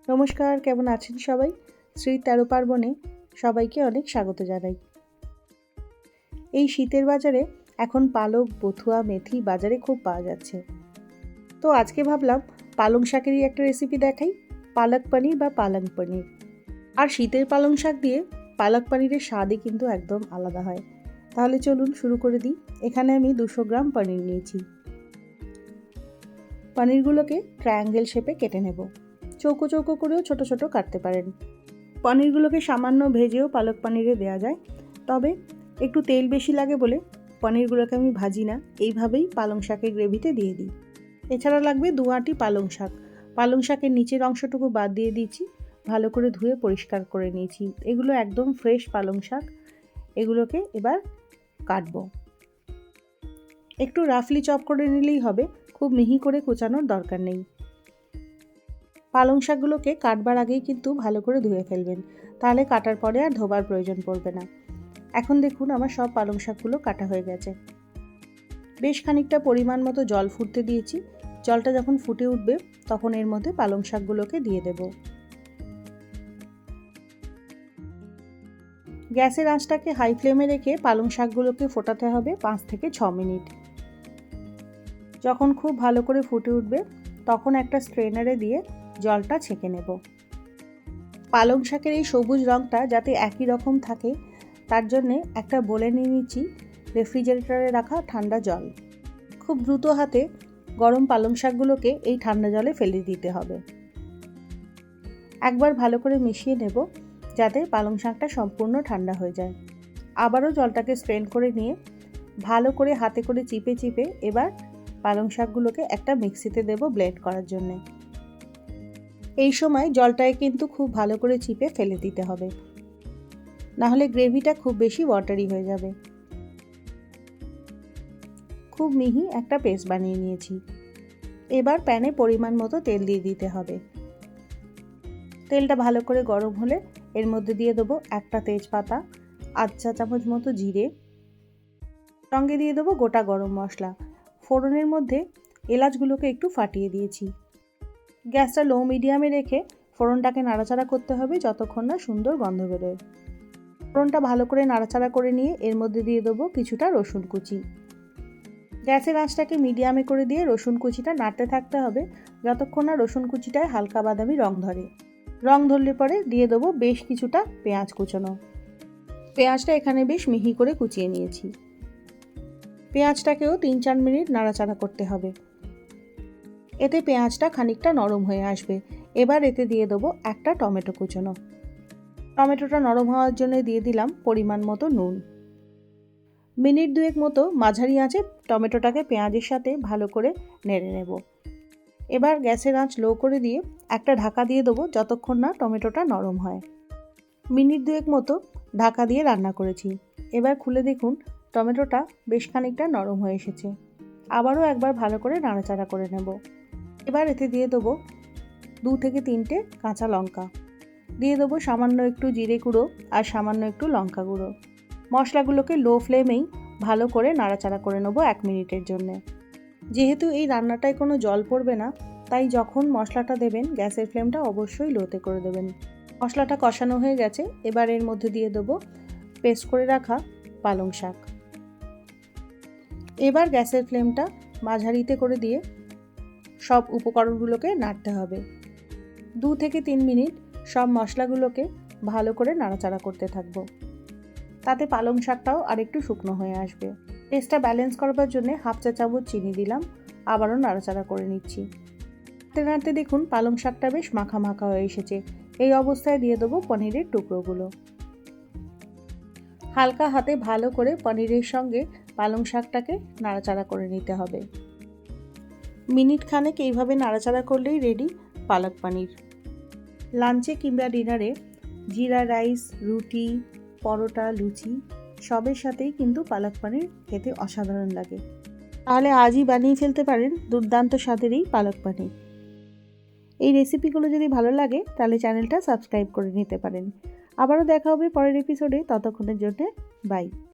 নমস্কার, কেমন আছেন সবাই? শ্রী ১৩ পার্বণে সবাইকে অনেক স্বাগত জানাই। এই শীতের বাজারে এখন পালক, বথুয়া, মেথি বাজারে খুব পাওয়া যাচ্ছে। তো আজকে ভাবলাম পালং শাকেরই একটা রেসিপি দেখাই, পালক পনির বা পালং পনির। আর শীতের পালং শাক দিয়ে পালক পনিরের স্বাদই কিন্তু একদম আলাদা হয়। তাহলে চলুন শুরু করে দিই। এখানে আমি 200 গ্রাম পনির নিয়েছি। পনিরগুলোকে ট্রায়াঙ্গেল শেপে কেটে নেব। চৌকো চৌকো করেও ছোট ছোট কাটতে পারেন। পনিরগুলোকে সামান্য ভেজেও পালক পনিরে দেওয়া যায়, তবে একটু তেল বেশি লাগে বলে পনিরগুলোকে আমি ভাজি না, এইভাবেই পালং শাকের গ্রেভিতে দিয়ে দিই। এছাড়া লাগবে 2 আঁটি পালং শাক। পালং শাকের নিচের অংশটুকু বাদ দিয়ে দিয়েছি, ভালো করে ধুয়ে পরিষ্কার করে নিয়েছি। এগুলো একদম ফ্রেশ পালং শাক। এগুলোকে এবার কাটবো। একটু রাফলি চপ করে নিলেই হবে, খুব মিহি করে কুচানোর দরকার নেই। পালং শাকগুলোকে কাটবার আগেই কিন্তু ভালো করে ধুয়ে ফেলবেন, তাহলে কাটার পরে আর ধোবার প্রয়োজন পড়বে না। এখন দেখুন আমার সব পালং শাকগুলো কাটা হয়ে গেছে। বেশ খানিকটা পরিমাণ মতো জল ফুটতে দিয়েছি। জলটা যখন ফুটে উঠবে তখন এর মধ্যে পালং শাকগুলোকে দিয়ে দেব। গ্যাসের আঁচটাকে হাই ফ্লেমে রেখে পালং শাকগুলোকে ফোটাতে হবে 5 থেকে 6 মিনিট। যখন খুব ভালো করে ফুটে উঠবে তখন একটা স্ট্রেনারে দিয়ে জলটা ছেঁকে নেব। পালং শাকের এই সবুজ রঙটা যাতে একই রকম থাকে তার জন্যে একটা বলে নিয়ে নিচ্ছি রেফ্রিজারেটরে রাখা ঠান্ডা জল। খুব দ্রুত হাতে গরম পালং শাকগুলোকে এই ঠান্ডা জলে ফেলে দিতে হবে। একবার ভালো করে মিশিয়ে নেব যাতে পালং শাকটা সম্পূর্ণ ঠান্ডা হয়ে যায়। আবারও জলটাকে স্ট্রেন করে নিয়ে ভালো করে হাতে করে চিপে চিপে এবার পালং শাকগুলোকে একটা মিক্সিতে দেব ব্লেন্ড করার জন্যে। এই সময় জলটায় কিন্তু খুব ভালো করে চিপে ফেলে দিতে হবে, নাহলে গ্রেভিটা খুব বেশি ওয়াটারি হয়ে যাবে। খুব মিহি একটা পেস্ট বানিয়ে নিয়েছি। এবার প্যানে পরিমাণ মতো তেল দিয়ে দিতে হবে। তেলটা ভালো করে গরম হলে এর মধ্যে দিয়ে দেবো একটা তেজপাতা, 1 চা চামচ মতো জিরে, সঙ্গে দিয়ে দেবো গোটা গরম মশলা। ফোড়নের মধ্যে এলাচগুলোকে একটু ফাটিয়ে দিয়েছি। গ্যাসটা লো মিডিয়ামে রেখে ফোড়নটাকে নাড়াচাড়া করতে হবে যতক্ষণ না সুন্দর গন্ধ বেরোয়। ফোড়নটা ভালো করে নাড়াচাড়া করে নিয়ে এর মধ্যে দিয়ে দেবো কিছুটা রসুন কুচি। গ্যাসের আঁচটাকে মিডিয়ামে করে দিয়ে রসুন কুচিটা নাড়তে থাকতে হবে যতক্ষণ না রসুন কুচিটায় হালকা বাদামি রং ধরে। রং ধরলে পরে দিয়ে দেবো বেশ কিছুটা পেঁয়াজ কুচোনো। পেঁয়াজটা এখানে বেশ মিহি করে কুচিয়ে নিয়েছি। পেঁয়াজটাকেও 3-4 মিনিট নাড়াচাড়া করতে হবে। এতে পেঁয়াজটা খানিকটা নরম হয়ে আসবে। এবার এতে দিয়ে দেবো একটা টমেটো কুচোনো। টমেটোটা নরম হওয়ার জন্য দিয়ে দিলাম পরিমাণ মতো নুন। মিনিট 2 মতো মাঝারি আঁচে টমেটোটাকে পেঁয়াজের সাথে ভালো করে নেড়ে নেব। এবার গ্যাসের আঁচ লো করে দিয়ে একটা ঢাকা দিয়ে দেবো যতক্ষণ না টমেটোটা নরম হয়। মিনিট 2 মতো ঢাকা দিয়ে রান্না করেছি। এবার খুলে দেখুন টমেটোটা বেশ খানিকটা নরম হয়ে এসেছে। আবারও একবার ভালো করে নাড়াচাড়া করে নেব। এবার এতে দিয়ে দেবো 2 থেকে 3টে কাঁচা লঙ্কা। দিয়ে দেবো সামান্য একটু জিরে গুঁড়ো আর সামান্য একটু লঙ্কা গুঁড়ো। মশলাগুলোকে লো ফ্লেমেই ভালো করে নাড়াচাড়া করে নেব 1 মিনিটের জন্য। যেহেতু এই রান্নাটায় কোনো জল পড়বে না, তাই যখন মশলাটা দেবেন গ্যাসের ফ্লেমটা অবশ্যই লোতে করে দেবেন। মশলাটা কষানো হয়ে গেছে। এবার এর মধ্যে দিয়ে দেবো পেস্ট করে রাখা পালং শাক। এবার গ্যাসের ফ্লেমটা মাঝারিতে করে দিয়ে সব উপকরণগুলোকে নাড়তে হবে। 2 থেকে 3 মিনিট সব মশলাগুলোকে ভালো করে নাড়াচাড়া করতে থাকবো। তাতে পালং শাকটাও আরেকটু শুকনো হয়ে আসবে। টেস্টটা ব্যালেন্স করবার জন্য 1/2 চা চামচ চিনি দিলাম। আবারও নাড়াচাড়া করে নিচ্ছি। নাড়তে নাড়তে দেখুন পালং শাকটা বেশ মাখা মাখা হয়ে এসেছে। এই অবস্থায় দিয়ে দেবো পনিরের টুকরোগুলো। হালকা হাতে ভালো করে পনিরের সঙ্গে পালং শাকটাকে নাড়াচাড়া করে নিতে হবে। মিনিট খানেক এইভাবে নাড়াচাড়া করলেই রেডি পালক পনির। লাঞ্চে কিংবা ডিনারে জিরা রাইস, রুটি, পরোটা, লুচি সবের সাথেই কিন্তু পালক পনির খেতে অসাধারণ লাগে। তাহলে আজই বানিয়ে ফেলতে পারেন দুর্দান্ত স্বাদের এই পালক পনির। এই রেসিপিগুলো যদি ভালো লাগে তাহলে চ্যানেলটা সাবস্ক্রাইব করে নিতে পারেন। আবারও দেখা হবে পরের এপিসোডে। ততক্ষণের জন্য বাই।